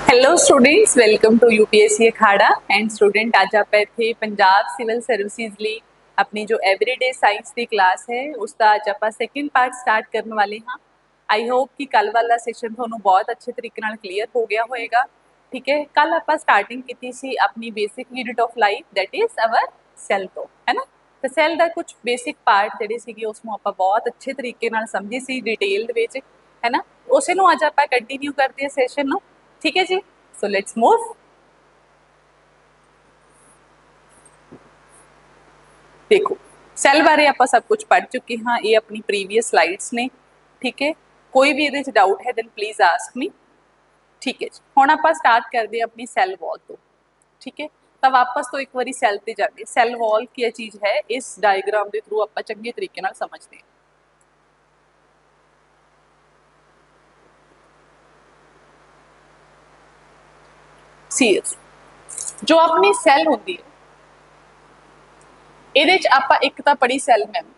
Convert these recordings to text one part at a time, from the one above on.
Hello students, welcome to UPSC Akhada. And student, आज आप ਇੱਥੇ ਪੰਜਾਬ ਸਿਵਲ ਸਰਵਿਸਿਜ਼ ਲਈ ਆਪਣੀ ਜੋ ਐਵਰੀਡੇ ਸਾਇੰਸ ਦੀ ਕਲਾਸ ਹੈ ਉਸ ਦਾ ਅੱਜ ਆਪਾਂ ਸੈਕਿੰਡ ਪਾਰਟ ਸਟਾਰਟ ਕਰਨ ਵਾਲੇ ਹਾਂ। ਆਈ ਹੋਪ ਕਿ ਕੱਲ ਵਾਲਾ ਸੈਸ਼ਨ ਤੁਹਾਨੂੰ ਬਹੁਤ ਅੱਛੇ ਤਰੀਕੇ ਨਾਲ ਕਲੀਅਰ ਹੋ ਗਿਆ ਹੋਵੇਗਾ। ਠੀਕ ਹੈ, ਕੱਲ ਆਪਾਂ ਸਟਾਰਟਿੰਗ ਕੀਤੀ ਸੀ ਆਪਣੀ basic unit of life, that is our cell ਤੋਂ, ਹੈ ਨਾ। ਤੇ ਸੈੱਲ ਦਾ ਕੁਝ ਬੇਸਿਕ ਪਾਰਟ ਜਿਹੜੇ ਸੀਗੇ ਉਸ ਨੂੰ ਆਪਾਂ ਬਹੁਤ ਅੱਛੇ ਤਰੀਕੇ ਨਾਲ ਸਮਝੀ ਸੀ ਡਿਟੇਲ ਦੇ ਵਿੱਚ, ਹੈ ਨਾ। ਉਸੇ ਨੂੰ ਅੱਜ ਆਪਾਂ ਕੰਟੀਨਿਊ ਕਰਦੇ ਹਾਂ ਸੈਸ਼ਨ ਨੂੰ। ठीक है जी, सो लेट्स मूव। देखो, सैल बारे आप सब कुछ पढ़ चुके हाँ, ये अपनी प्रीवियस स्लाइड्स ने। ठीक है, कोई भी ये डाउट है दैन प्लीज आस्क मी। ठीक है जी, हुण आप स्टार्ट करते हैं अपनी सैल वॉल तो। ठीक है, तो वापस तो एक बार सैल ते जाते। सैल वॉल क्या चीज़ है, इस डायग्राम के थ्रू आप चंगे तरीके नाल समझते हैं। सीरियस जो अपनी सैल होती है, ਇਹਦੇ ਚ ਆਪਾਂ ਇੱਕ ਤਾਂ ਪੜੀ ਸੈਲ ਮੈਮਰੀ,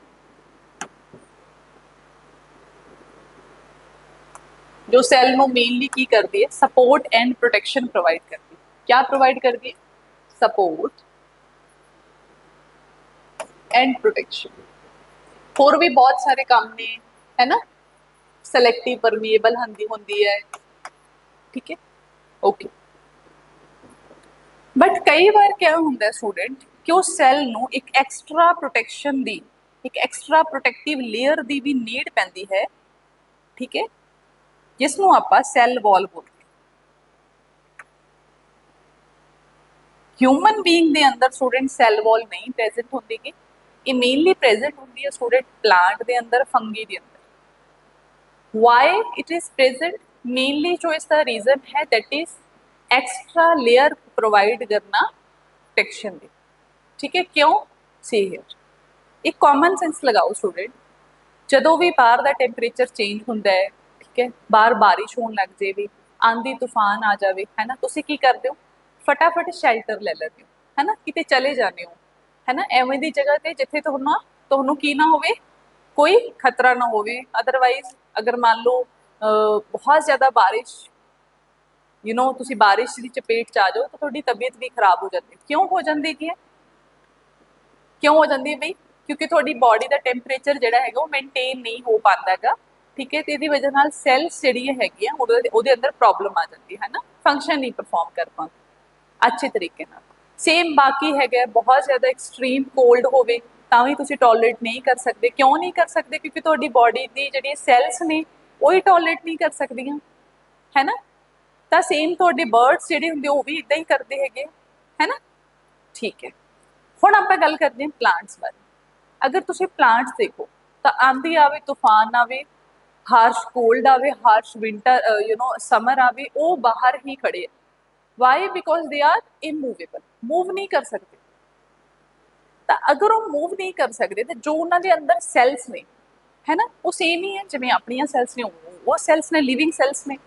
जो सैल ਨੂੰ मेनली की करती है, सपोर्ट एंड प्रोटेक्शन प्रोवाइड करती है। क्या प्रोवाइड करती है? Support and protection. और भी बहुत सारे काम ने, है ना। सिलेक्टिव परमीएबल होंदी है। ठीक है, ओके। बट कई बार क्या होंदा है स्टूडेंट कि उस सैल ਨੂੰ एक एक्स्ट्रा प्रोटेक्शन दी, एक एक्स्ट्रा प्रोटेक्टिव लेयर दी भी नीड पैंदी है। ठीक है, जिसनों आपां सैल वॉल बोलते हैं। ह्यूमन बीइंग दे अंदर स्टूडेंट सैल वॉल नहीं प्रेजेंट होंदी कि ये मेनली प्रेजेंट होंदी है स्टूडेंट प्लांट दे अंदर, फंगी दे अंदर। Why it is present? Mainly जो इसका रीजन है that is extra layer provide करना प्रोटेक्शन दी। ठीक है, क्यों? सी हियर एक कॉमन सेंस लगाओ स्टूडेंट, ਜਦੋਂ ਵੀ ਬਾਹਰ ਦਾ ਟੈਂਪਰੇਚਰ ਚੇਂਜ ਹੁੰਦਾ ਹੈ, ਠੀਕ ਹੈ, ਬਾਹਰ ਬਾਰਿਸ਼ ਹੋਣ ਲੱਗ ਜਾਵੇ, ਆਂधी ਤੂਫਾਨ ਆ ਜਾਵੇ, ਹੈ ਨਾ, ਤੁਸੀਂ ਕੀ ਕਰਦੇ ਹੋ? ਫਟਾਫਟ ਸ਼ੈਲਟਰ ਲੈ ਲੈਂਦੇ ਹੋ, ਹੈ ਨਾ, ਕਿਤੇ ਚਲੇ ਜਾਂਦੇ ਹੋ, ਹੈ ਨਾ, ਐਵੇਂ ਦੀ ਜਗ੍ਹਾ ਤੇ ਜਿੱਥੇ ਤੁਹਾਨੂੰ ਕੀ ਨਾ ਹੋਵੇ, ਕੋਈ ਖਤਰਾ ਨਾ ਹੋਵੇ। ਅਦਰਵਾਈਜ਼ ਅਗਰ ਮੰਨ ਲਓ ਬਹੁਤ ਜ਼ਿਆਦਾ ਬਾਰਿਸ਼, ਤੁਸੀਂ ਬਾਰਿਸ਼ ਦੀ ਚਪੇਟ 'ਚ ਆ ਜਾਓ ਤਾਂ ਤੁਹਾਡੀ ਤਬੀਅਤ ਵੀ ਖਰਾਬ ਹੋ ਜਾਂਦੀ। ਕਿਉਂ ਹੋ ਜਾਂਦੀ ਕੀ ਹੈ? ਕਿਉਂ ਹੋ ਜਾਂਦੀ ਹੈ ਬਈ? ਕਿਉਂਕਿ ਤੁਹਾਡੀ ਬੋਡੀ ਦਾ ਟੈਂਪਰੇਚਰ ਜਿਹੜਾ ਹੈਗਾ ਉਹ ਮੇਨਟੇਨ ਨਹੀਂ ਹੋ ਪਾਉਂਦਾ ਹੈਗਾ। ਠੀਕ ਹੈ, ਤੇ ਇਹਦੀ ਵਜ੍ਹਾ ਨਾਲ ਸੈਲਸ ਜਿਹੜੀਆਂ ਹੈਗੀਆਂ ਉਹਦੇ ਅੰਦਰ ਪ੍ਰੋਬਲਮ ਆ ਜਾਂਦੀ ਹੈ ਨਾ, ਫੰਕਸ਼ਨ ਨਹੀਂ ਪਰਫਾਰਮ ਕਰ ਪਾਉਂਦੇ ਅੱਛੇ ਤਰੀਕੇ ਨਾਲ। ਸੇਮ ਬਾਕੀ ਹੈਗਾ, ਬਹੁਤ ਜ਼ਿਆਦਾ ਐਕਸਟ੍ਰੀਮ ਕੋਲਡ ਹੋਵੇ ਤਾਂ ਵੀ ਤੁਸੀਂ ਟੋਲਰੇਟ ਨਹੀਂ ਕਰ ਸਕਦੇ। ਕਿਉਂ ਨਹੀਂ ਕਰ ਸਕਦੇ? ਕਿਉਂਕਿ ਤੁਹਾਡੀ ਬੋਡੀ ਦੀ ਜਿਹੜੀਆਂ ਸੈਲਸ ਨੇ ਉਹ ਹੀ ਟੋਲਰੇਟ ਨਹੀਂ ਕਰ ਸਕਦੀਆਂ, ਹੈ ਨਾ। ਤਾਂ ਸੇਮ ਤੁਹਾਡੇ ਬਰਡਸ ਜਿਹੜੇ ਹੁੰਦੇ ਉਹ ਵੀ ਇੱਦਾਂ ਹੀ ਕਰਦੇ ਹੈਗੇ, ਹੈ ਨਾ। ਠੀਕ ਹੈ, ਹੁਣ ਆਪਾਂ ਗੱਲ ਕਰਦੇ ਹਾਂ ਪਲਾਂਟਸ ਬਾਰੇ। अगर तुम प्लांट्स देखो तो आंधी आवे, तूफान आवे, हार्श कोल्ड आवे, हार्श विंटर समर आवे, वो बाहर ही खड़े है। Why? Because they are immovable, move नहीं कर सकते। तो अगर वो मूव नहीं कर सकते तो जो उन्होंने अंदर सैल्स ने, है ना, वो सेम ही है जिवें अपनियां सैल्स ने, वो सैल्स ने, लिविंग सैल्स ने।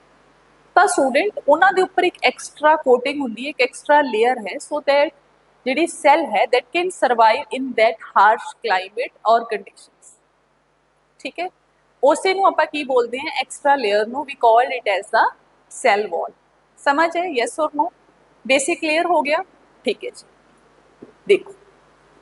तो स्टूडेंट उन्होंने उपर एक एक्सट्रा कोटिंग होंदी है, एक एक्सट्रा लेयर है, सो दैट ਜਿਹੜੀ ਸੈਲ ਹੈ that can survive in that harsh climate or conditions। ठीक है, ਉਸੇ ਨੂੰ ਆਪਾਂ ਕੀ ਬੋਲਦੇ हैं? एक्स्ट्रा लेयर ਨੂੰ we call it as the cell wall। समझ है? yes और no? बेसिक क्लियर हो गया? ठीक है जी, देखो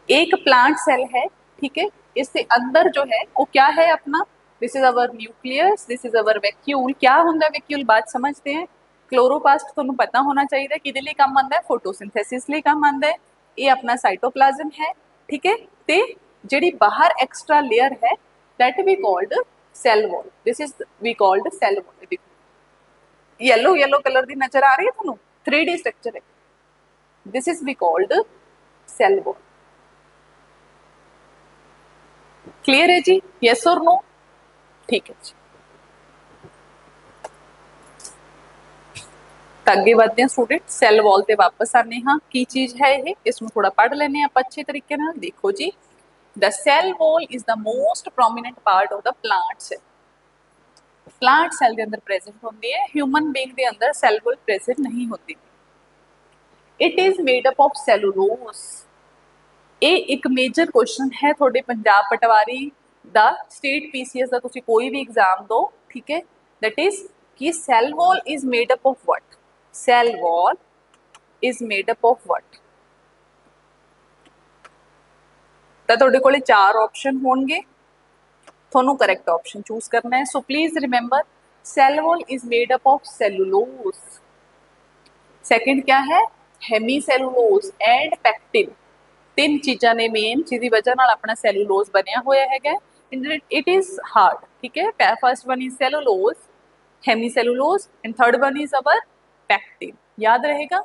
एक प्लांट सेल है, ठीक है, इसके अंदर जो है वो क्या है अपना, this is our nucleus, this is our vacuole. क्या होंगे वैक्यूल? बात समझते हैं। क्लोरोप्लास्ट ਤੁਹਾਨੂੰ पता होना चाहिए किहदे लई काम आंदा है, फोटोसिंथेसिस लई काम आंदा है। ये अपना साइटोप्लाज्म है, ठीक है, ते जिहड़ी बाहर एक्स्ट्रा लेयर है that we called cell wall, this is we called cell wall. देखो येलो येलो कलर दी नजर आ रही है तुहानू, 3D स्ट्रक्चर है, this is we called cell wall. Clear है जी? यस और नो? ठीक है जी, अगे बढ़ते हैं स्टूडेंट, सैल वॉल ते वापस आने। हाँ, की चीज़ है ये, इसमें थोड़ा पढ़ लेने आप अच्छे तरीके नाल। देखो जी, the cell wall is the most prominent part of the plant cell. Plant cell के अंदर प्रेजेंट होंदी है, ह्यूमन बीइंग के अंदर सैल वॉल प्रेजेंट नहीं होती। It is made up of cellulose. ये एक मेजर क्वेश्चन है थोड़े पंजाब पटवारी दा, स्टेट पीसीएस दा, तुसी कोई भी एग्जाम दो, ठीक है, दैट इज कि cell wall is made up of what. cell wall is made up of what? ਤਾਂ ਤੁਹਾਡੇ ਕੋਲੇ 4 ਆਪਸ਼ਨ ਹੋਣਗੇ, ਤੁਹਾਨੂੰ ਕਰੈਕਟ ਆਪਸ਼ਨ ਚੂਜ਼ ਕਰਨਾ ਹੈ। So please remember cell wall is made up of cellulose. Second क्या है? Hemicellulose and pectin. 3 चीज़ां ने मेन जिसकी वजह नाल अपना सैलुलोज बनया होया है। इट इज हार्ड, ठीक है। First one is cellulose, hemicellulose and third one is our pectin. याद रहेगा।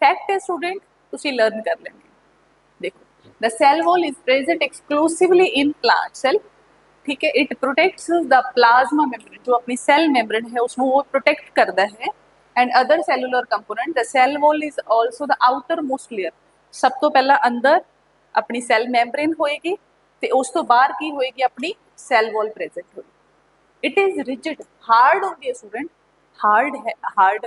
फैक्ट है स्टूडेंट, तुसी लर्न कर लेंगे। देखो the cell wall is present exclusively in plant cell, ठीक है। It protects the plasma membrane, जो अपनी सेल मेम्ब्रेन है उसको वो प्रोटेक्ट करता है। And other cellular component the cell wall is also the outermost layer. सब तो पहला अंदर अपनी सेल मेम्ब्रेन होएगी ते उस तो बाहर की होएगी अपनी सेल वॉल प्रेजेंट होएगी। इट इज रिजिड, हार्ड होती है स्टूडेंट, हार्ड है। हार्ड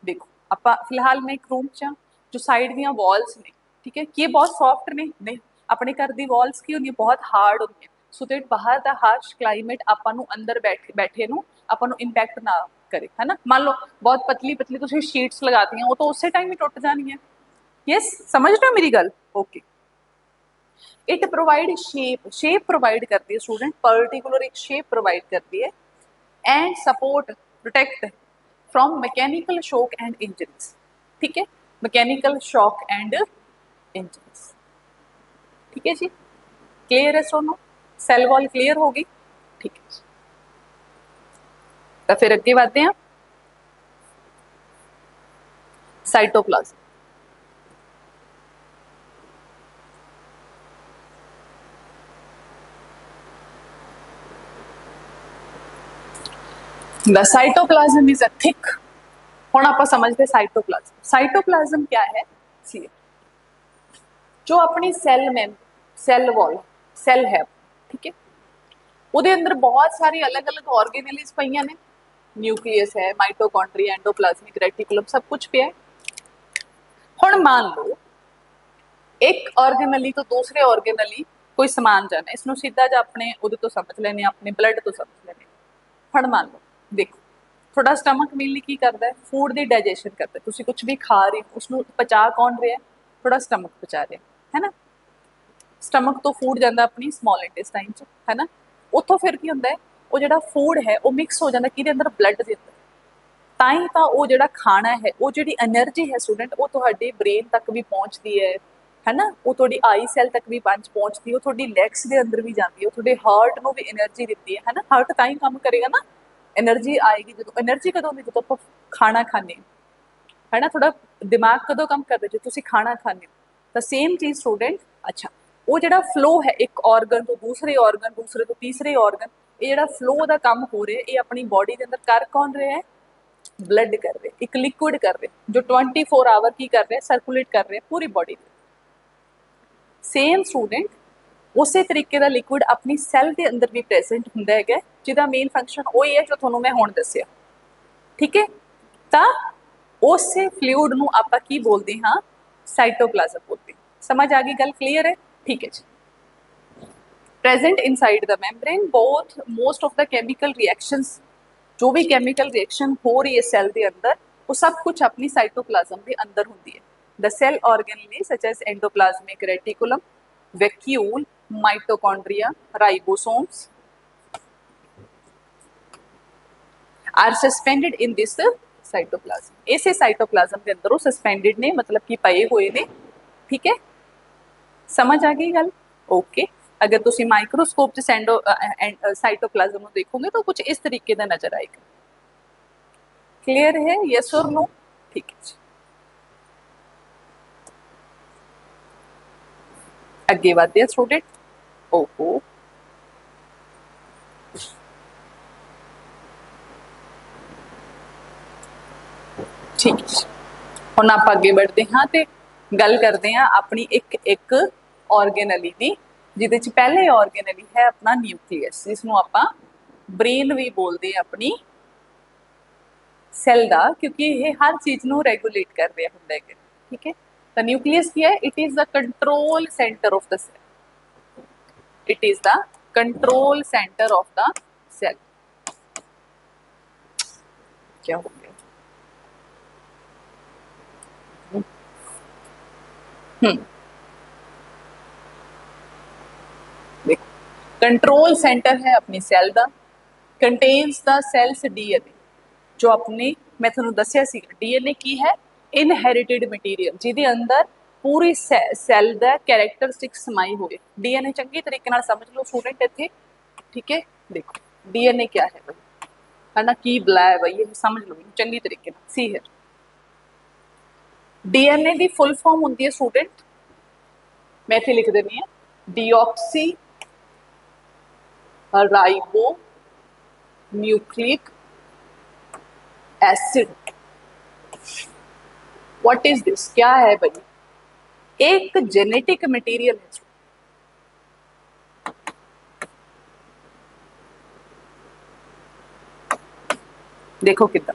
देखो आप फिलहाल मैं एक रूम च जो साइड दी वॉल्स ने, ठीक है, कि बहुत सॉफ्ट ने नहीं, अपने घर की वॉल्स की होंगी बहुत हार्ड होंगी, सो दैट बाहर का हार्श क्लाइमेट आपां नूं अंदर बैठे नूं आपां नूं इंपैक्ट ना करे, है ना। मान लो बहुत पतली पतली तुसीं शीट्स लगाती हैं, वो तो उस टाइम ही टुट जानी है। यस, समझ रहे हो मेरी गल? Okay. It provide shape, shape provide करती है स्टूडेंट, पर्टिकुलर एक शेप प्रोवाइड करती है। And support protect from mechanical shock and injuries, ठीक है, मैकेनिकल शॉक एंड इंजरीज, ठीक है जी। क्लियर है सोनो? सेल वॉल क्लियर होगी, ठीक है। तो फिर अगे बढ़ते हैं। Cytoplasm, the cytoplasm is a thick. हुण आपां समझते साइटोप्लाज्म। साइटोप्लाज्म क्या है? सी जो अपनी सेल में सेल वॉल सेल है, ठीक है, ਉਹਦੇ अंदर बहुत सारी अलग अलग ऑर्गेनेलिज पईयां ने। न्यूक्लियस है, माइटोकॉन्ड्रिया, एंडोप्लाज्मिक रेटिकुलम, सब कुछ पिया है। हुण मान लो एक ऑर्गेनली तो दूसरे ऑर्गेनली कोई समान जाना, इसनों सीधा जा अपने उहदे तो समझ लेने, अपने ब्लड तो समझ लेने। हुण मान लो देखो थोड़ा स्टमक मेनली की करता है, फूड की डाइजेशन करता है। तुसीं कुछ भी खा रहे हो उसनों पचा कौन रहा है? थोड़ा स्टमक पचा रहा है ना। स्टमक तो फूड जाता अपनी स्मॉल इंटेस्टाइन च, है ना। उत्थों फिर की होंदा है, वो जिहड़ा फूड है वो मिक्स हो जाता किहदे अंदर? ब्लड दे अंदर। ਤਾਂ ਹੀ ਤਾਂ ਉਹ ਜਿਹੜਾ ਖਾਣਾ ਹੈ, ਉਹ ਜਿਹੜੀ એનર્ਜੀ ਹੈ ਸਟੂਡੈਂਟ, ਉਹ ਤੁਹਾਡੇ ਬ੍ਰੇਨ ਤੱਕ ਵੀ ਪਹੁੰਚਦੀ ਹੈ ਨਾ। ਉਹ ਤੁਹਾਡੀ ਆਈ ਸੈਲ ਤੱਕ ਵੀ ਪਹੁੰਚਦੀ, ਉਹ ਤੁਹਾਡੀ ਲੈਗਸ ਦੇ ਅੰਦਰ ਵੀ ਜਾਂਦੀ ਹੈ, ਉਹ ਤੁਹਾਡੇ ਹਾਰਟ ਨੂੰ ਵੀ એનર્ਜੀ ਦਿੰਦੀ ਹੈ ਨਾ। ਹਾਰਟ ਤਾਂ ਹੀ ਕੰਮ ਕਰੇਗਾ ਨਾ, એનર્ਜੀ ਆਏਗੀ ਜਦੋਂ। એનર્ਜੀ ਕਦੋਂ ਹੁੰਦੀ? ਜਦੋਂ ਆਪਾਂ ਖਾਣਾ ਖਾਂਦੇ ਹੈ ਨਾ। ਥੋੜਾ ਦਿਮਾਗ ਕਦੋਂ ਕੰਮ ਕਰਦਾ? ਜੇ ਤੁਸੀਂ ਖਾਣਾ ਖਾਂਦੇ ਹੋ। ਤਾਂ ਸੇਮ ਚੀਜ਼ ਸਟੂਡੈਂਟ, ਅੱਛਾ ਉਹ ਜਿਹੜਾ ਫਲੋ ਹੈ ਇੱਕ ਆਰਗਨ ਤੋਂ ਦੂਸਰੇ ਆਰਗਨ, ਦੂਸਰੇ ਤੋਂ ਤੀਸਰੇ ਆਰਗਨ, ਇਹ ਜਿਹੜਾ ਫਲੋ ਦਾ ਕੰਮ ਹੋ ਰਿਹਾ ਇਹ ਆਪਣੀ ਬੋਡੀ ਦੇ ਅੰਦਰ ਕਰ ਕੌਣ ਰਿਹਾ ਹੈ? ब्लड कर रहे, एक लिक्विड कर रहे, जो 24 आवर की कर रहे, सर्कुलेट कर रहे पूरी बॉडी में। सेम स्टूडेंट उस तरीके का लिक्विड अपनी सैल के अंदर भी प्रेजेंट होंदा है, जिहदा मेन फंक्शन वही है जो तुहानूं मैं हुण दस्सिया, ठीक है। तो उस फ्लूइड नूं आपां की बोलते हाँ? साइटोप्लाज्म बोलते हैं। समझ आ गई गल? क्लीयर है, ठीक है जी। Present inside the membrane both most of the chemical reactions, जो भी केमिकल रिएक्शन हो रही है सेल के अंदर, वो सब कुछ अपनी साइटोप्लाज्म के अंदर होती है। The cell organelles such as endoplasmic reticulum, vacuole, mitochondria, ribosomes are suspended in this cytoplasm. इसे साइटोप्लाज्म के अंदर वो सस्पेंडेड ने, मतलब कि पए हुए ने, ठीक है। समझ आ गई गल? ओके। अगर तुम माइक्रोस्कोप से साइटोप्लाज्म देखोगे तो कुछ इस तरीके का नजर आएगा। क्लियर है? यस और नो? ठीक है जी। अगे बढ़ते हैं स्टूडेंट। ओहो, ठीक है। हुण आप अगे बढ़ते हाँ तो गल करते हैं अपनी एक एक ऑर्गेनली की, जिहदे च पहले ऑर्गेनली है अपना न्यूक्लियस, जिसनों आपां ब्रेन भी बोलते हैं अपनी सैल का, क्योंकि ये हर चीज़ को रेगूलेट कर रहा होंदा है, ठीक है। तो न्यूक्लियस क्या है? It is the control centre of the cell. It is the control centre of the cell. क्या हो गया? देखो, कंट्रोल सेंटर है अपनी सैल का, कंटेन्स द सैल्स डीएनए, जो अपने मैं ਤੁਹਾਨੂੰ ਦੱਸਿਆ ਸੀ डीएनए की है इनहेरिटेड मटीरियल ਜਿਹਦੇ ਅੰਦਰ ਪੂਰੀ ਸੈੱਲ ਦਾ ਕੈਰੈਕਟਰਿਸਟਿਕ ਸਮਾਈ ਹੋਵੇ। डीएनए ਚੰਗੀ ਤਰੀਕੇ ਨਾਲ ਸਮਝ ਲਓ ਸਟੂਡੈਂਟ ਇੱਥੇ, ठीक है। देखो डीएनए क्या है भाई, है ना, की बला है भाई, ये समझ लो चंगी तरीके ਨਾਲ। सी है डीएनए की फुल फॉर्म होती है स्टूडेंट, मैं इतने लिख देनी है, deoxy ribo nucleic acid. What is this, क्या है भाई, एक जेनेटिक मटीरियल है। देखो कितना,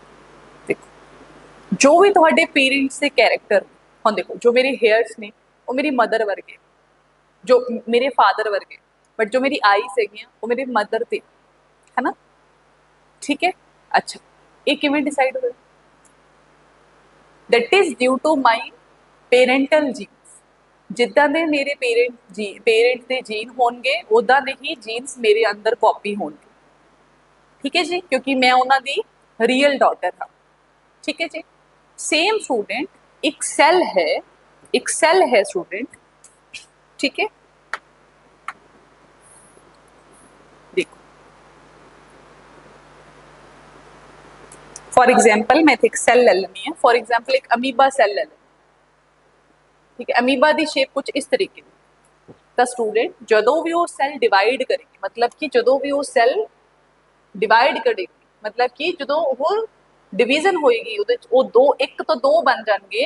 देखो जो भी थोड़े पेरेंट्स के कैरेक्टर हम देखो, जो मेरे हेयर्स ने वो मेरी मदर वर्गे, जो मेरे फादर वर्गे, बट जो मेरी आईज है वो मेरी मदर थे, है ना, ठीक है। अच्छा ये किवें डिसाइड हो, that is due to my parental genes, जिदा दे मेरे पेरेंट्स के जीन होंगे उदा दे ही जीन्स मेरे अंदर कॉपी होंगे, ठीक है जी, क्योंकि मैं उन्होंने रियल डॉटर हाँ, ठीक है जी। सेम स्टूडेंट एक सेल है, एक सेल है स्टूडेंट, ठीक है। देखो फॉर एग्जाम्पल मैं एक सेल ले लेनी है, फॉर एग्जाम्पल एक अमीबा सेल ले लेनी, ठीक है। अमीबा की शेप कुछ इस तरीके की, तो स्टूडेंट जो भी वो सेल डिवाइड करेगी, मतलब कि जो भी वो सेल डिवाइड करेगी, मतलब कि जो वो डिवीजन होएगी वो दो एक तो दो बन जाएंगे,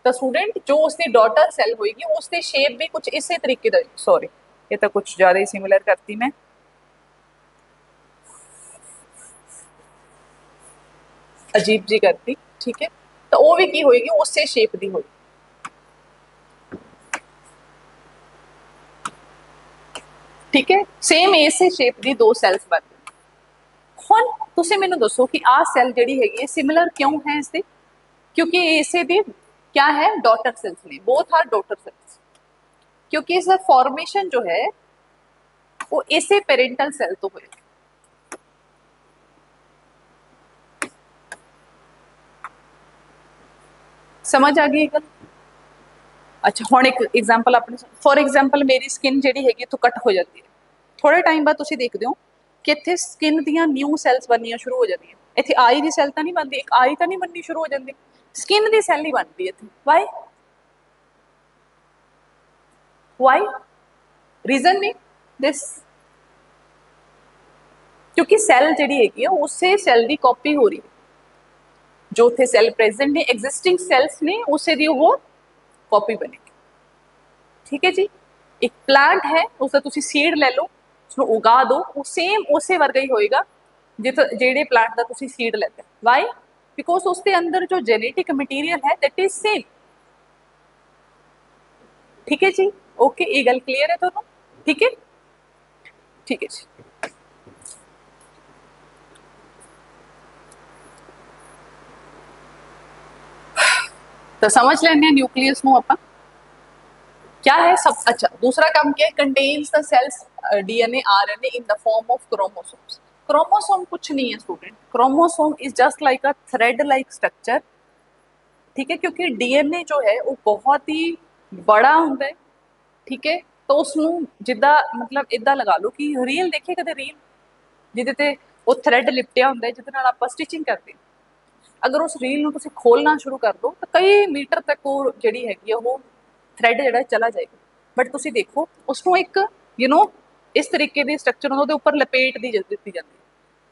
तो स्टूडेंट जो उसकी डॉटर सेल होएगी उसकी शेप भी कुछ इसी तरीके का, सॉरी ये तो कुछ ज़्यादा ही सिमिलर करती मैं, अजीब जी करती, ठीक है। तो वो भी की होएगी उससे शेप दी होएगी, ठीक है। सेम इसे शेप दी दो सैल्स बन गई। हुण तुसीं मैनूं दसो कि आ सैल जिहड़ी हैगी सिमिलर क्यों है इससे, क्योंकि इसे दी क्या है, डॉटर सेल्स ने, बोथ आर डॉटर सेल्स, क्योंकि इसका फॉर्मेशन जो है वो इसे पेरेंटल सेल तो होएगा। समझ आ गई गल। अच्छा हुण एक एग्जाम्पल अपने, फॉर एग्जाम्पल मेरी स्किन जिहड़ी हैगी इत्थों कट हो जाती है, थोड़े टाइम बाद तुसीं देखदे हो कि इत्थे स्किन दीयां न्यू सैल्स बननियां शुरू हो जांदियां, इत्थे आई दी सैल तां नहीं बनदी, एक आई तां नहीं बननी शुरू हो जाती, स्किन दी सैल ही बनती है इत्थे, वाई वाई रीजन नहीं दिस, क्योंकि सैल जिहड़ी हैगी है उसे सैल की कॉपी हो रही है, जो थे सैल प्रेजेंट ने एग्जिस्टिंग सैल्स ने उसे दी वो कॉपी बनेगी, ठीक है जी। एक प्लांट है उसका तुसी सीड ले लो, उसको उगा दो, वो सेम उसे वर्गा ही होएगा जित जेड़े प्लांट का तुसी सीड लेते, वाई बिकॉज उसके अंदर जो जेनेटिक मटीरियल है दैट इज सेम, ठीक है जी। ओके ये गल क्लीयर है दोनों, ठीक है, ठीक है जी। तो समझ लेने न्यूक्लियस ਨੂੰ ਆਪਾਂ क्या है सब। अच्छा दूसरा काम क्या है, contains the cell's DNA RNA in the form of chromosomes. Chromosome कुछ नहीं है student, chromosome is just like a thread like structure, ठीक है, क्योंकि डीएनए जो है वो बहुत ही बड़ा होंगे है, ठीक है। तो उसनों जिदा मतलब इदा लगा लो कि रील देखिए कदे रील जिदे ते वो थ्रेड लिपटिया होंगे है जिदे नाल आपां स्टिचिंग करते, अगर उस रील ਨੂੰ ਤੁਸੀਂ खोलना शुरू कर दो तो कई मीटर तक वो ਜਿਹੜੀ ਹੈਗੀ ਉਹ थ्रेड ਜਿਹੜਾ चला जाएगा, बट ਤੁਸੀਂ देखो उसको एक इस तरीके के स्ट्रक्चर ਉਹਦੇ ਉੱਪਰ लपेट दी ਦਿੱਤੀ ਜਾਂਦੀ है।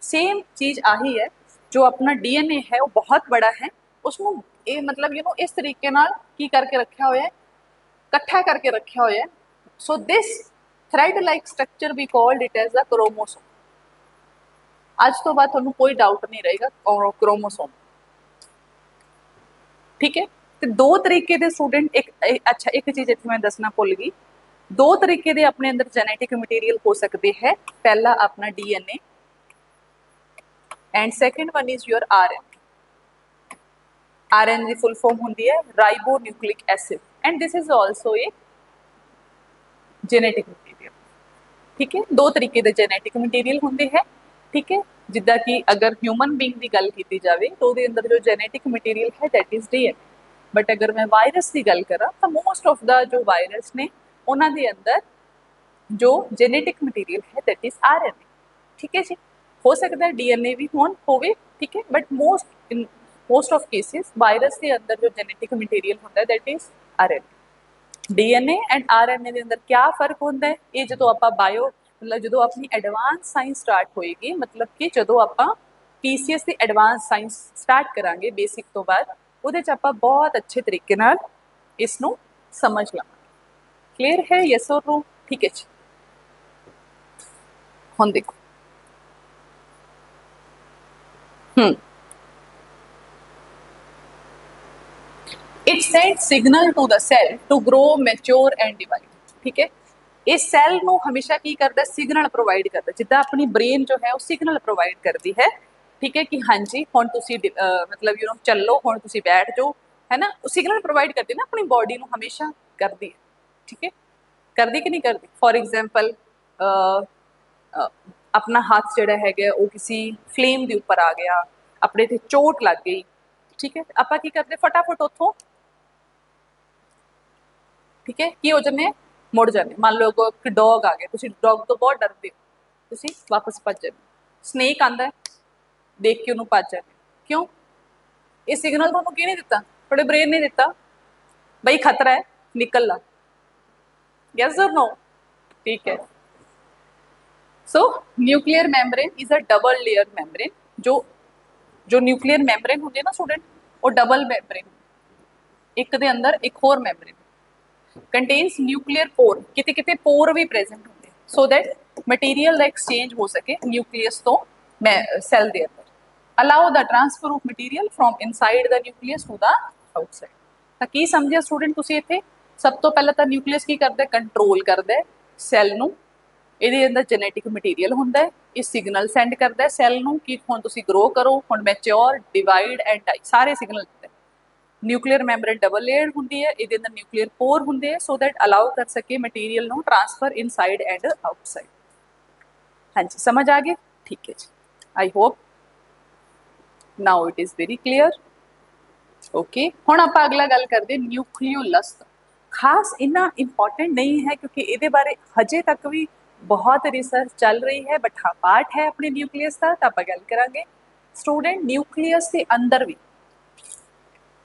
सेम चीज़ आही है, जो अपना डीएनए है वो बहुत बड़ा है, उसको ये मतलब इस तरीके नाल की करके रखा हुआ है, इकट्ठा करके रखा हुआ है। So this thread like structure we called it as the chromosome. आज तो बाद थोड़ा कोई डाउट नहीं रहेगा क्रोमोसोम, ठीक है। तो दो तरीके के स्टूडेंट अच्छा एक चीज़ इतने मैं दसना भुल गई, दो तरीके के अपने अंदर जेनेटिक मटीरियल हो सकते हैं, पहला अपना DNA and second one is your RNA. RNA की फुल फॉर्म होती है ribo nucleic acid and this is also a genetic material. ठीक है, दो तरीके के जेनेटिक मटीरियल होंगे है। ठीक है, जिदा कि अगर ह्यूमन बींग की गल की जाए तो अंदर जो जेनेटिक मटीरियल है दैट इज डीएनए, बट अगर मैं वायरस की गल करा तो मोस्ट ऑफ द जो वायरस ने उन्होंने अंदर जो जेनेटिक मटीरियल है दैट इज आरएनए। ठीक है जी, हो सकता है डीएनए भी होवे, ठीक है, but most in most of cases virus के अंदर जो जेनेटिक मटीरियल होता है that is RNA. DNA and RNA के अंदर क्या फर्क होता है, ये जो आप बायो मतलब जो अपनी एडवांस साइंस स्टार्ट होएगी, मतलब कि जो आप पीसीएस की एडवांस साइंस स्टार्ट करांगे बेसिक तो बाद ਉਹਦੇ ਚ ਆਪਾਂ बहुत अच्छे तरीके ਨਾਲ ਇਸ ਨੂੰ समझ ਲਵਾਂਗੇ। क्लियर है यस और नो? ठीक है जी, ਹੁਣ देखो it sends signal to the cell to grow mature and divide। ठीक है, इस सैल ਨੂੰ ਹਮੇਸ਼ਾ ਕੀ ਕਰਦਾ, ਸਿਗਨਲ ਪ੍ਰੋਵਾਈਡ ਕਰਦਾ, ਜਿੱਦਾਂ ਆਪਣੀ ਬ੍ਰੇਨ ਜੋ ਹੈ ਉਹ ਸਿਗਨਲ ਪ੍ਰੋਵਾਈਡ ਕਰਦੀ ਹੈ। ठीक है कि हाँ जी ਹੁਣ ਤੁਸੀਂ मतलब यू नो चलो ਹੁਣ ਤੁਸੀਂ बैठ जाओ, है ना, वो सिग्नल प्रोवाइड करती है ना अपनी बॉडी ਨੂੰ हमेशा करती है। ठीक है, करती कि नहीं करती? फॉर एग्जाम्पल अपना हाथ ਜਿਹੜਾ ਹੈਗਾ ਉਹ किसी फ्लेम ਦੇ ਉੱਪਰ ਆ ਗਿਆ, ਆਪਣੇ ਤੇ ਚੋਟ ਲੱਗ ਗਈ, ठीक है, ਆਪਾਂ ਕੀ ਕਰਦੇ फटाफट ਉੱਥੋਂ ठीक है ਕੀ ਹੋ ਜਾਂਦੇ, ਮੁੜ ਜਾਂਦੇ। ਮੰਨ ਲਓ ਕੋਈ ਡੌਗ ਆ ਗਿਆ, ਤੁਸੀਂ ਡੌਗ ਤੋਂ ਬਹੁਤ ਡਰਦੇ ਹੋ, ਤੁਸੀਂ ਵਾਪਸ ਭੱਜ ਜਾਂਦੇ। ਸਨੇਕ ਆਂਦਾ ਹੈ, ਦੇਖ ਕੇ ਉਹਨੂੰ ਭੱਜ ਜਾਂਦੇ। ਕਿਉਂ? ਇਹ ਸਿਗਨਲ ਤੁਹਾਨੂੰ ਕਿਹਨੇ ਦਿੱਤਾ? ਤੁਹਾਡੇ ਬ੍ਰੇਨ ਨੇ ਦਿੱਤਾ, ਬਈ ਖਤਰਾ ਹੈ, ਨਿਕਲ ਲਾ। यस और नो? ठीक है। सो nuclear membrane is a double layer membrane. जो जो न्यूक्लियर मैम्ब्रेन होंगे ना स्टूडेंट, वो डबल मैम्ब्रेन, एक दे अंदर एक होर मैम्ब्रेन कंटेन्स न्यूक्लियर पोर, किते किते पोर भी प्रेजेंट होंगे सो दैट मटीरियल का एक्सचेंज हो सके न्यूक्लियस तो सैल दे अंदर। Allow the transfer of material from inside the nucleus to the outside. ਤਾਂ ਕੀ ਸਮਝਿਆ ਸਟੂਡੈਂਟ ਤੁਸੀਂ ਇੱਥੇ? ਸਭ ਤੋਂ ਪਹਿਲਾਂ ਤਾਂ ਨਿਊਕਲੀਅਸ ਕੀ ਕਰਦਾ, ਕੰਟਰੋਲ ਕਰਦਾ ਸੈੱਲ ਨੂੰ, ਇਹਦੇ ਅੰਦਰ ਜੈਨੇਟਿਕ ਮਟੀਰੀਅਲ ਹੁੰਦਾ ਹੈ, ਇਹ ਸਿਗਨਲ ਸੈਂਡ ਕਰਦਾ ਸੈੱਲ ਨੂੰ ਕਿ ਹੁਣ ਤੁਸੀਂ ਗਰੋ ਕਰੋ, ਹੁਣ ਮੈਚਿਓਰ, ਡਿਵਾਈਡ ਐਂਡ ਡਾਈ, ਸਾਰੇ ਸਿਗਨਲ ਦਿੰਦੇ। ਨਿਊਕਲੀਅਰ ਮੈਂਬਰੇਨ ਡਬਲ ਲੇਅਰ ਹੁੰਦੀ ਹੈ, ਇਹਦੇ ਅੰਦਰ ਨਿਊਕਲੀਅਰ ਪੋਰ ਹੁੰਦੇ ਹੈ ਸੋ ਦੈਟ ਅਲਾਉ ਕਰ ਸਕੇ ਮਟੀਰੀਅਲ ਨੂੰ ਟ੍ਰਾਂਸਫਰ ਇਨਸਾਈਡ ਐਂਡ ਆਊਟਸਾਈਡ। ਹਾਂਜੀ ਸਮਝ ਆ ਗਈ? ਠੀਕ ਹੈ ਜੀ, I hope now it is very clear. Okay, हुण आपां अगला गल करदे न्यूक्लियोलस। खास इन्ना इंपॉर्टेंट नहीं है क्योंकि ये बारे हजे तक भी बहुत रिसर्च चल रही है, बट हाँ पार्ट है अपने न्यूक्लियस का, तो आपां गल करांगे स्टूडेंट न्यूक्लियस के अंदर भी।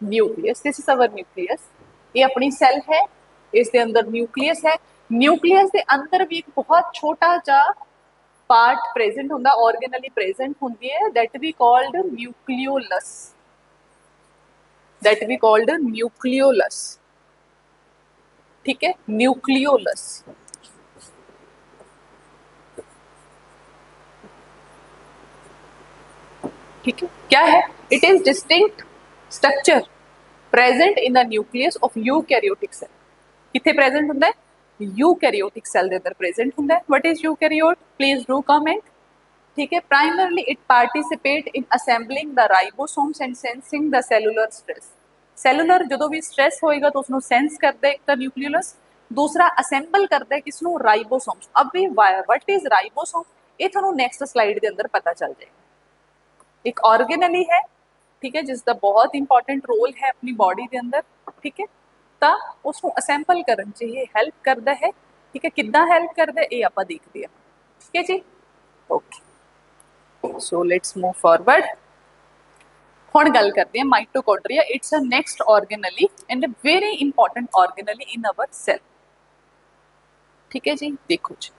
Nucleus, this is our nucleus, ये अपनी सैल है, इसके अंदर न्यूक्लियस है। न्यूक्लियस के अंदर भी एक बहुत छोटा जा पार्ट प्रेजेंट होंदा, ऑर्गेनली प्रेजेंट होंदी है, that we called nucleolus, that we called nucleolus। ठीक है, न्यूक्लियोलस। ठीक है, क्या है? It is distinct structure present in the nucleus of eukaryotic cell. किथे प्रेजेंट होंदा है? यूकैरियोटिक सेल दे अंदर प्रेजेंट होंदा है। What is eukaryote? Please do comment. ठीक है, primarily it participate in assembling the ribosomes and sensing the cellular stress. Cellular जो भी स्ट्रेस होएगा तो उसको सेंस करता है एक तो न्यूक्लियोलस, दूसरा असेंबल करता है किसनों? राइबोसोम्स। अब भी व्हाट इज राइबोसोम, ये थानू नेक्स्ट स्लाइड के अंदर पता चल जाएगा। एक ऑर्गेनली है, ठीक है, जिसका बहुत इंपॉर्टेंट रोल है अपनी बॉडी के अंदर। ठीक है, तो उसको असेंबल करने चाहिए हेल्प करता है। ठीक है, किद्दां हेल्प करता है ये आप देखते हैं। ठीक है जी, okay, so let's move forward. हुण गल करते हैं mitochondria. It's a next organelle and very important organelle in our cell. ठीक है जी, देखो जी,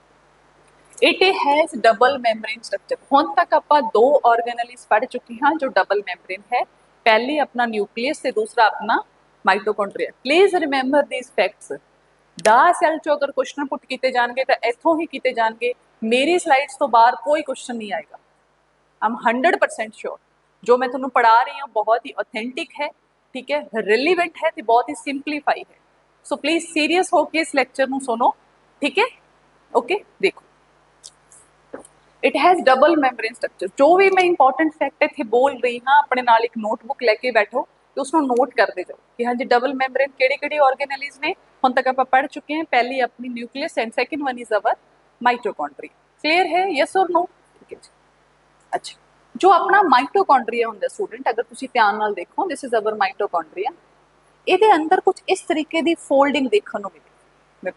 it has double membrane structure. हुण तक आपां दो ऑर्गेनलीज पढ़ चुके हैं जो डबल मेम्ब्रेन है, पहले अपना न्यूक्लियस से दूसरा अपना mitochondria. Please remember these facts. दा सैल चो अगर क्वेश्चन पुट किए जाएंगे तो इथों ही किए जाएंगे, मेरी स्लाइड्स तो बाहर कोई क्वेश्चन नहीं आएगा। आई एम 100% श्योर जो मैं तुम्हें पढ़ा रही हूँ बहुत ही ऑथेंटिक है, ठीक है, रिलीवेंट है, तो बहुत ही सिंपलीफाई है। सो प्लीज सीरियस होके इस लेक्चर में सुनो। ठीक है, ओके, देखो it has double membrane structure. जो भी मैं इंपॉर्टेंट फैक्ट इतने बोल रही हाँ, अपने नाल एक नोटबुक लेके बैठो, ਤੇ ਉਸ ਨੂੰ ਨੋਟ ਕਰਦੇ ਜਾਓ ਕਿ ਹਾਂਜੀ ਡਬਲ ਮੈਂਬਰੇਨ ਕਿਹੜੀ-ਕਿਹੜੀ ਆਰਗੇਨੇਲਿਜ਼ ਨੇ। ਹੁਣ तक ਆਪਾਂ पढ़ चुके हैं, पहली अपनी nucleus and second one is our mitochondria. Clear है, यस और नो? ठीक है जी। अच्छा, जो अपना माइटोकॉन्ड्रिया ਹੁੰਦਾ स्टूडेंट, अगर ਤੁਸੀਂ ਧਿਆਨ ਨਾਲ ਦੇਖੋ, दिस इज अवर माइटोकॉन्ड्रिया। ਇਹਦੇ ਅੰਦਰ ਕੁਝ ਇਸ ਤਰੀਕੇ ਦੀ ਫੋਲਡਿੰਗ ਦੇਖਣ ਨੂੰ ਮਿਲੇਗੀ। ਮੈਂ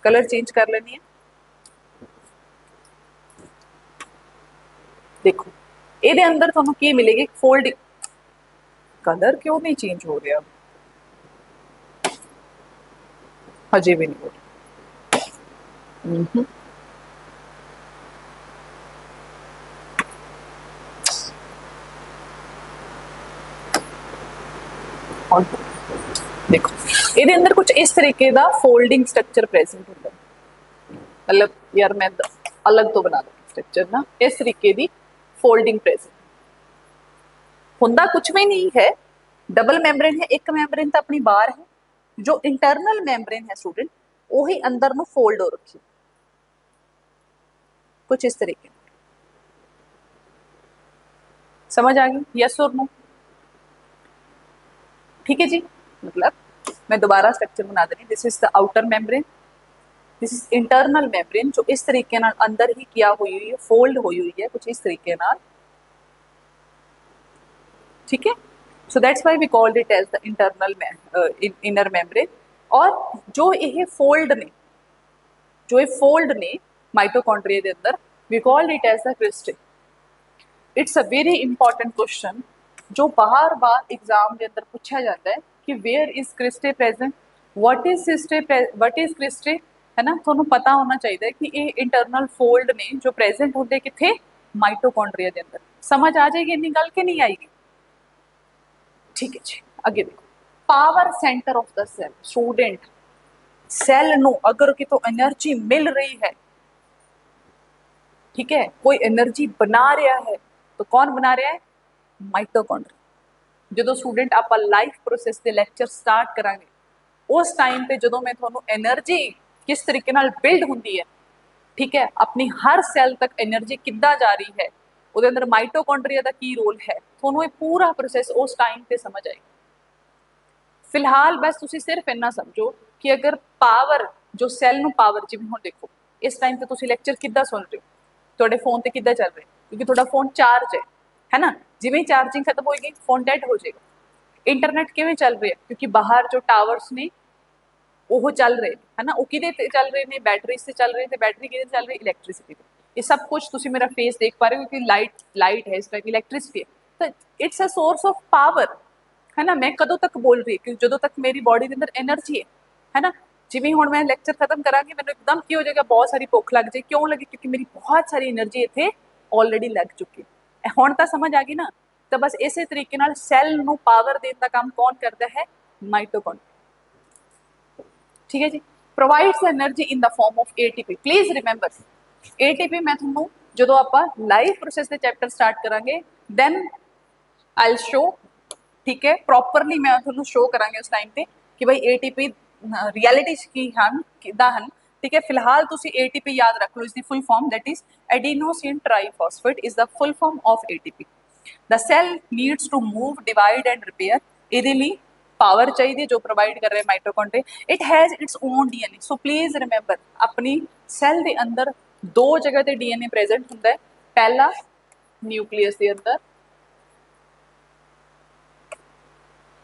ਕਲਰ ਚੇਂਜ ਕਰ ਲੈਣੀ ਹੈ, ਦੇਖੋ ਇਹਦੇ ਅੰਦਰ ਤੁਹਾਨੂੰ ਕੀ ਮਿਲੇਗੀ, ਫੋਲਡਿੰਗ। ਕਲਰ ਕਿਉਂ ਨਹੀਂ ਚੇਂਜ ਹੋ ਰਿਹਾ, ਹਜੇ ਵੀ ਨਹੀਂ ਹੋ ਰਿਹਾ। और देखो ਇਹਦੇ ਅੰਦਰ ਕੁਝ ਇਸ ਤਰੀਕੇ ਦਾ ਫੋਲਡਿੰਗ ਸਟਰਕਚਰ ਪ੍ਰੈਜ਼ੈਂਟ ਹੁੰਦਾ ਹੈ। मतलब यार मैं अलग तो बना दूँ स्ट्रक्चर ना, इस तरीके की फोल्डिंग प्रेजेंट होंदा कुछ भी नहीं है। डबल मैंब्रेन है, एक मैंब्रेन तो अपनी बाहर है, जो इंटरनल मैंब्रेन है स्टूडेंट वही अंदर नु फोल्ड हो रखी, कुछ इस तरीके। समझ आ गई, यस और नो? ठीक है जी। मतलब मैं दोबारा स्ट्रक्चर बना देनी, this is the outer membrane, this is internal membrane, जो इस तरीके नाल अंदर ही किया हुई है, फोल्ड हुई हुई है कुछ इस तरीके नाल। ठीक है, so that's why we called it as the internal inner membrane. और जो ये फोल्ड ने, जो ये फोल्ड ने माइटोकॉन्ड्रिया के अंदर, we called it as the cristae. It's a very important question जो बार बार एग्जाम के अंदर पूछा जाता है कि where is cristae present, what is cristae, what is cristae, है ना। थोनू पता होना चाहिए कि ये इंटरनल फोल्ड ने जो प्रेजेंट होंगे किथे, माइटोकॉन्ड्रिया के अंदर। समझ आ जाएगी इन्नी गल कि नहीं आएगी? ठीक है जी, अगे देखो, power centre of the cell. Student cell नो अगर कितों एनर्जी मिल रही है, ठीक है, कोई एनर्जी बना रहा है, तो कौन बना रहा है? माइटोकॉन्ड्रिया। जो स्टूडेंट आप लाइफ प्रोसेस के लेक्चर स्टार्ट करांगे उस टाइम पे जो मैं थोनू एनर्जी किस तरीके नाल बिल्ड होंदी है, ठीक है, अपनी हर सैल तक एनर्जी किद्दां जा रही है, ਉਹਦੇ अंदर माइटोकॉन्ड्रिया का की रोल है, थोनू ये पूरा प्रोसेस उस टाइम पे समझ आएगी। फिलहाल बस तुसी सिर्फ इन्ना समझो कि अगर पावर जो सैल नू पावर, जिवें हुण देखो इस टाइम पे तुसी लेक्चर किद्दां सुन रहे हो, तुहाडे फोन ते किद्दां चल रहा है, क्योंकि तुहाडा फोन चार्ज है ना। जिवें चार्जिंग खत्म होएगी फोन डेड हो जाएगा। इंटरनेट किवें चल रहा है, क्योंकि बाहर जो टावर्स ने वो चल रहे है ना, वो किदे ते चल रहे ने, बैटरी से चल रहे थे, बैटरी किदे चल रही, इलैक्ट्रिसिटी ते। ये सब कुछ तुसी मेरा फेस देख पा रहे हो क्योंकि लाइट है, इस टाइप इलैक्ट्रिसिटी है, तो it's a source of power, है ना। मैं कदों तक बोल रही क्योंकि जो तक मेरी बॉडी के अंदर एनर्जी है ना। जिवें हुण मैं लैक्चर खत्म करांगी मैंने एकदम की हो जाएगा, बहुत सारी भुख लग जाए, क्यों लगे, क्योंकि मेरी बहुत सारी एनर्जी इत्थे ऑलरेडी लग चुकी है। हुण तां समझ आ गई ना। तो बस इस तरीके नाल सैल नू पावर देने का काम कौन करता है? माइटोकॉन्ड्रिया। ठीक है जी। Provides energy in the form of ATP. Please remember ATP मैं थोनू जो आप लाइफ प्रोसेस के चैप्टर स्टार्ट करांगे दैन आई विल शो, ठीक है, प्रॉपरली मैं थोनू शो करांगे उस टाइम पे कि भाई एटीपी रियलिटी की हन किदा हन। ठीक है, फिलहाल तुसी एटीपी याद रख लो, इसकी full form that is adenosine triphosphate is the full form of ATP. The cell needs to move divide and repair, ਇਹਦੇ ਲਈ पावर चाहिए जो प्रोवाइड कर रहे हैं mitochondria. It has its own DNA. So please remember अपनी cell के अंदर दो जगह पे डीएनए प्रेजेंट होंगे, पहला न्यूक्लियस के अंदर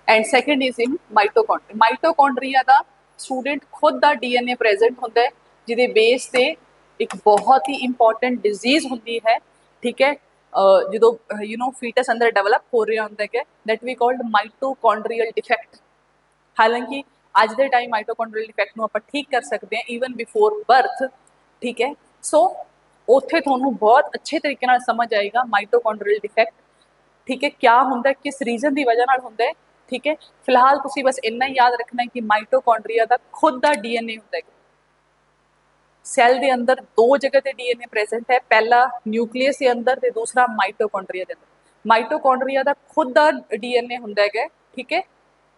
and second is in mitochondria. Mitochondria का स्टूडेंट खुद का डीएनए प्रेजेंट होंगे जिदे बेस से एक बहुत ही इंपॉर्टेंट डिजीज होंगी है। ठीक है, जो यू नो फीटस अंदर डेवलप हो रहा होंगे है, that we called mitochondrial defect. हालांकि अज के टाइम माइटोकॉन्ड्रियल डिफेक्ट को आप ठीक कर सकते हैं ईवन बिफोर बर्थ। ठीक है, सो उत्थे थोनू बहुत अच्छे तरीके नाल समझ आएगा माइटोकॉन्ड्रियल डिफेक्ट। ठीक है, क्या होंगे, किस रीजन की वजह नाल होंदा है। ठीक है, फिलहाल तुसी बस इन्ना ही याद रखना है कि माइटोकॉन्ड्रिया का खुद का डीएनए होंदा है। सैल के अंदर दो जगह पे डीएनए प्रेजेंट है, पहला न्यूक्लियस के अंदर ते दूसरा माइटोकॉन्ड्रिया के अंदर। माइटोकॉन्ड्रिया का खुद का डीएनए होंदा है। ठीक है,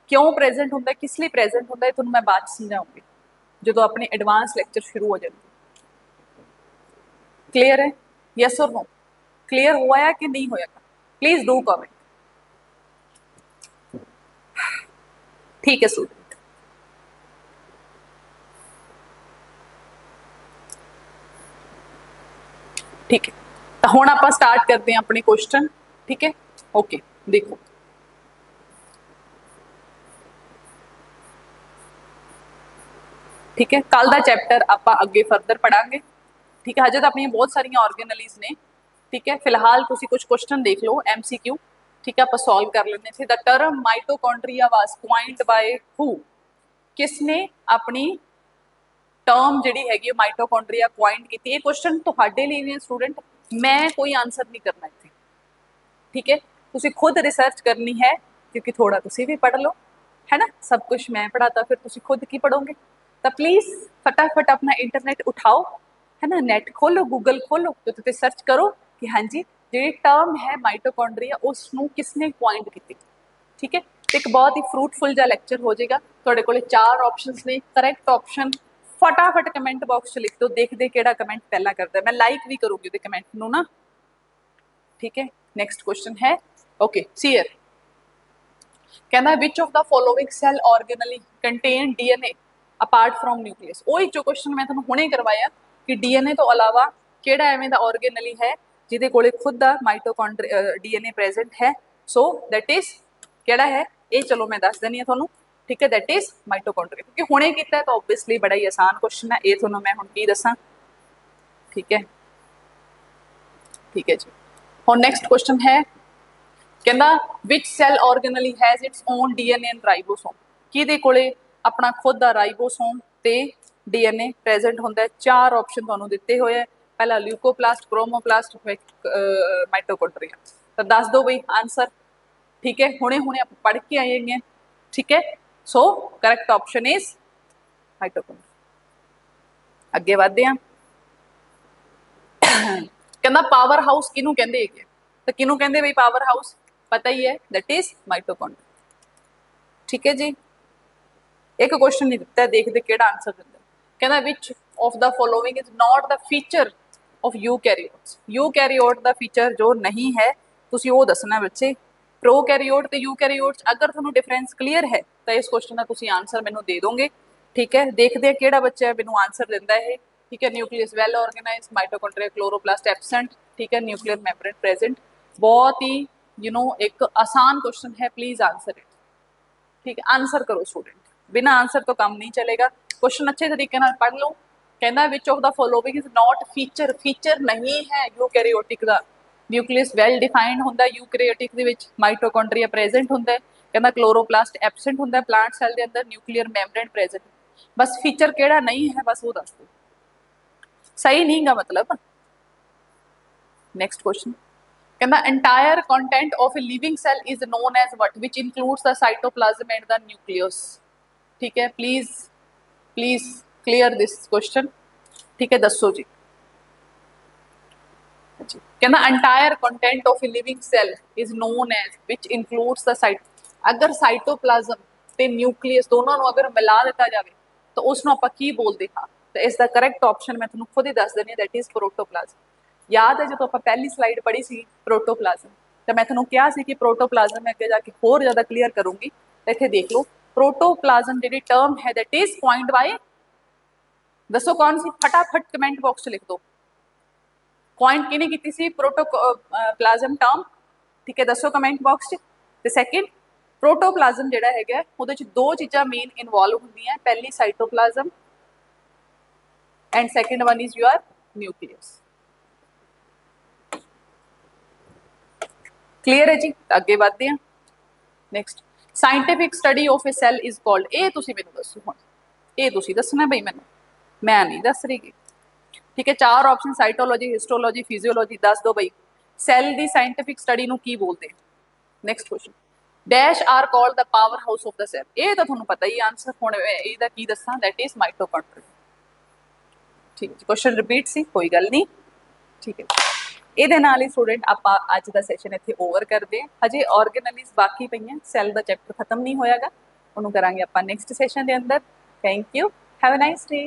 क्यों प्रेजेंट होंदा है, किस लिए प्रेजेंट होंदा है, तुहानू मैं बाद समझाऊंगी जो अपने एडवांस लैक्चर शुरू हो जाएंगे। क्लियर है, यस और नो? क्लियर हुआ है कि नहीं होया? Please do comment. ठीक है स्टूडेंट। ठीक है, तो हुण आपां स्टार्ट करते हैं अपने क्वेश्चन। ठीक है, ओके देखो ठीक है, कल का चैप्टर आपां अगे फर्दर पढ़ांगे। ठीक है, हजे तो अपनी बहुत सारिया ऑर्गेनलीज ने। ठीक है, फिलहाल तुसी कुछ क्वेश्चन देख लो MCQ। ठीक है, आप सॉल्व कर लेने थे। The term mitochondria was coined by who, किसने अपनी टर्म जिहड़ी हैगी माइटोकॉन्ड्रिया क्वाइंड की। ये क्वेश्चन तुहाडे लिए ने स्टूडेंट, मैं कोई आंसर नहीं करना इत्थे। ठीक है, तुसी खुद रिसर्च करनी है, क्योंकि थोड़ा तुसी भी पढ़ लो, है ना। सब कुछ मैं पढ़ाता फिर तुसी खुद की पढ़ोगे। तो प्लीज फटाफट अपना इंटरनेट उठाओ, है ना, नेट खोलो, गूगल खोलो, तो सर्च करो कि हाँ जी जी टर्म है माइटोकॉन्ड्रिया उसनू किसने क्वाइंड की। ठीक है, एक बहुत ही फ्रूटफुल जा लेक्चर हो जाएगा। तुहाडे कोले 4 ऑप्शंस ने, करैक्ट ऑप्शन फटाफट कमेंट बॉक्स च लिख दो, देखदे किहड़ा कमेंट पहला करदा है। मैं लाइक भी करूंगी उहदे कमेंट नू ना। ठीक है, नेक्स्ट क्वेश्चन है ओके सीयर, कहना which of the following cell organelle contain DNA apart from nucleus. वही जो क्वेश्चन मैं तुहानू हुणे करवाया कि डीएनए तो अलावा किहड़ा एवें दा ऑर्गेनली है जिहदे कोले खुद दा माइटोकॉन्ड्रिया डीएनए प्रेजेंट है। सो दैट इज किहड़ा है ये, चलो मैं दस देनी है तुहानू। ठीक है, दैट इज माइटोकॉन्ड्रिया, क्योंकि हुणे कीता है तो ऑब्वियसली बड़ा ही आसान क्वेश्चन है। ये तुहानू मैं हुण की दसां। ठीक है, ठीक है जी। हुण नेक्स्ट क्वेश्चन है, कहना which cell organelle has its own DNA and ribosome. किहदे कोले अपना खुद दा राइबोसोम ते डीएनए प्रेजेंट होंदा है। 4 ऑप्शन तुहानू दिते हुए है, पहला ल्यूकोप्लास्ट, क्रोमोप्लास्ट, माइटोकॉन्ड्रिया। तो दस दो बई आंसर। ठीक है, हुणे हुणे आप पढ़ के आए हैं। ठीक है, so correct option is mitochondria. अगे बढ़ते हैं, कहना पावर हाउस किनू कहंदे है, तो किनू कहंदे बई पावर हाउस पता ही है, दैट इज माइटोकॉन्ड्रिया। ठीक है जी, एक क्वेश्चन नहीं दिता, देखते किहड़ा आंसर दिंदा। कहना which of the following is not the feature of eukaryotes. Eukaryote दा फीचर जो नहीं है तुसी वो दसना बच्चे। प्रोकैरियोट ते यूकैरियोट्स, अगर तुहानू डिफरेंस क्लीयर है तो इस क्वेश्चन का तुसी आंसर मैनू दे दोगे। ठीक है, देखते हैं किहड़ा बच्चा मैनू आंसर दिंदा है। ठीक है, nucleus well organised, mitochondria chloroplast absent. ठीक है, न्यूक्लियर मेम्ब्रेन प्रेजेंट। बहुत ही एक आसान क्वेश्चन है, प्लीज आंसर इट। ठीक है, आंसर करो स्टूडेंट, बिना आंसर तो काम नहीं चलेगा। क्वेश्चन अच्छे तरीके नाल पढ़ लो। कहना which of the following is not feature, feature नहीं है यूकैरियोटिक दा। न्यूक्लियस वैल डिफाइंड होंदा यूकैरियोटिक दे विच, माइटोकॉन्ड्रिया प्रेजेंट होंदा है। कहना क्लोरोप्लास्ट एब्सेंट होंदा है प्लांट सैल दे अंदर, न्यूक्लियर मेम्ब्रेन प्रेजेंट। बस फीचर केड़ा नहीं है बस वो दस दो, सही नहीं गा मतलब। नेक्स्ट क्वेश्चन, कहना entire content of a living cell is known as what which includes the cytoplasm and the nucleus. ठीक है, please please clear this question. ठीक है, दसो जी। कहना entire content of a living cell is known as which includes the site. अगर cytoplasm ते nucleus दोनों को अगर मिला दिता जाए तो उसको आप की बोलते हाँ। तो इसका करेक्ट ऑप्शन मैं तुहानू खुद ही दस देनी, दैट इज प्रोटोप्लाज्म। याद है जो आप पहली स्लाइड पढ़ी सी प्रोटोप्लाज्म, तो मैं तुहानू कहा सी कि प्रोटोप्लाज्म मैं अगे जाके होर ज़्यादा क्लीयर करूंगी। तो इत्थे देख लो, प्रोटोप्लाज्म जी टर्म है दैट इज पॉइंट बाय, दसो कौन सी, फटाफट कमेंट बॉक्स लिख दो। पॉइंट किने की सी प्रोटोप्लाज्म टर्म। ठीक है, दसो कमेंट बॉक्स। तो सैकेंड प्रोटोप्लाज्म जिहड़ा हैगा उहदे च दो चीज़ां मेन इनवॉल्व होंदियां, पहली cytoplasm and second one is your nucleus. Clear है जी, अगे बढ़ते हैं। Next, scientific study of a cell is called, ये तुसी मैनू दसो हुण, ये तुसी दसना बई मैनू, मैं नहीं दस रही। ठीक है, 4 ऑप्शन साइटोलॉजी, हिस्टोलॉजी, फिजियोलॉजी, दस दो बई सैल दी साइंटिफिक स्टडी नू की बोलते हैं। Next question, dash are called the power house of the cell. ये तो तुहानू पता ही आंसर, हुण इहदा की दसां, दैट इज माइटोकॉन्ड्रिया। ठीक है, क्वेश्चन रिपीट सी, कोई गल नहीं। ठीक है, ਇਹਦੇ ਨਾਲ ਹੀ स्टूडेंट आप ਅੱਜ ਦਾ ਸੈਸ਼ਨ ਇੱਥੇ ਓਵਰ ਕਰਦੇ ਹਾਂ। ਹਜੇ ਆਰਗੇਨਲੀਜ਼ ਬਾਕੀ ਪਈਆਂ, ਸੈੱਲ ਦਾ ਚੈਪਟਰ ਖਤਮ ਨਹੀਂ ਹੋਇਆਗਾ, ਉਹਨੂੰ ਕਰਾਂਗੇ ਆਪਾਂ ਨੈਕਸਟ ਸੈਸ਼ਨ ਦੇ ਅੰਦਰ। Thank you, have a nice day.